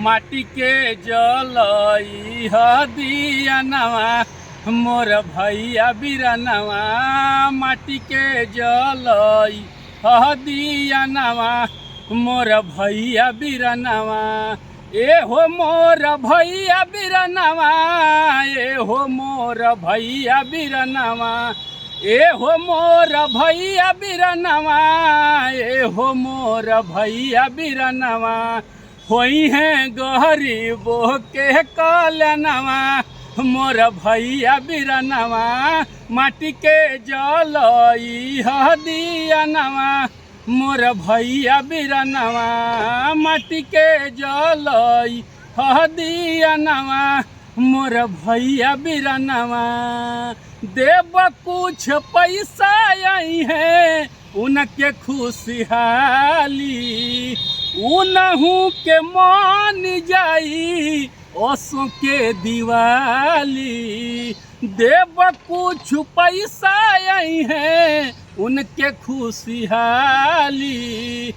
माटी के जलई दियनवा मोर भैया बिरनवा माटी के जलई दियनवा मोर भैया बिरनवा ए हो मोर भैया बिरनवा ए हो मोर भैया बिरनवा ए हो मोर भैया बिरनवा ए हो मोर भैया बिरनवा होई है गरीबों के कलनवा मोर भैया बिरनवा माटी के जलई दियनवा मोर भैया बिरनवा माटी के जलई दियनवा मोर भैया बिरनवा देव कुछ पैसा आई है उनके खुशहाली उनहू के मान जाई ओसों के दिवाली देव कुछ पैसा आई है उनके खुशहाली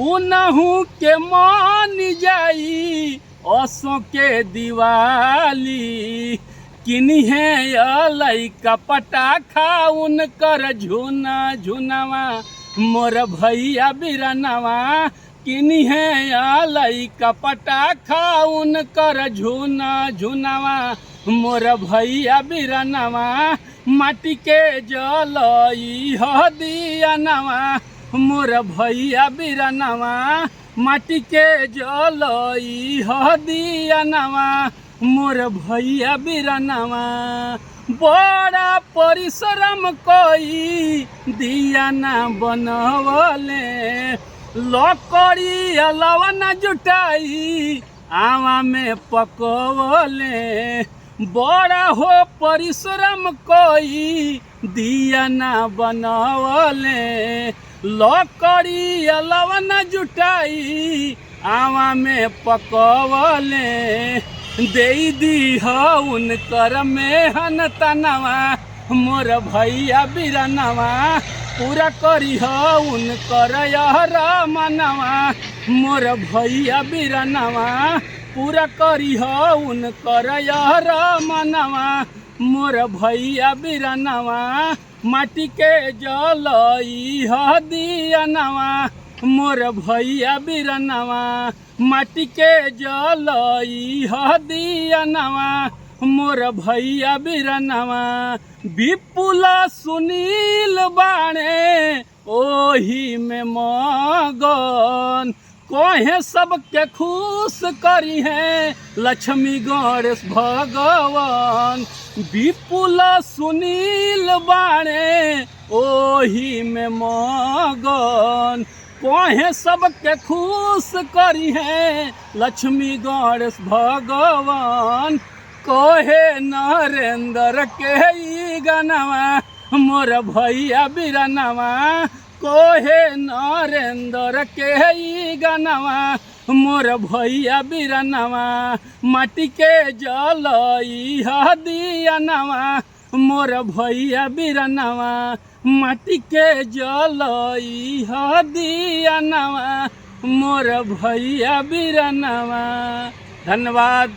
उनहू के मान जाई ओसों के दिवाली किन्हीं है लइका पटाखा उनकर झुना झुनवा मोर भैया बिरनवा किन्हीं है लइका पटाखा उनकर झुना झुनवा मोर भैया बिरनवा माटी के जलई दियनवा मोर भैया बिरनवा माटी के जलई दियनवा मोर भैया बिरनवा बड़ा परिश्रम कोई दियाना बनवले लकड़ी लवन जुटाई आवा में पकवले बड़ा हो परिश्रम कोई दियाना बनवले लकड़ी लवन जुटाई आवा में पकवले दे दी उनकर मेहनतनवा मोर भैया बिरनवा पूरा करी उनकर मनवा मोर भैया बिरनवा पूरा करी उनकर मनवा मोर भैया बिरनवा माटी के जलई दियनवा मोर भैया बिरनवा माटी के जलई दियनवा मोर भैया बिरनवा विपुल सुनील बाणे ओही में मगन कोहे सबके खुश करी है लक्ष्मी गणेश भगवान विपुल सुनील बाणे ओही में मगन कोहे सबके खुश करी है लक्ष्मी गणेश भगवान कोहे नरेंद्र के गनवा मोर भैया बिरनवा कोहे नरेंद्र के गनवा मोर भैया बिरनवा माटी के जलई दियनवा मोर भैया बिरनवा माटी के जलई दियनवा मोर भैया बिरनवा। धन्यवाद।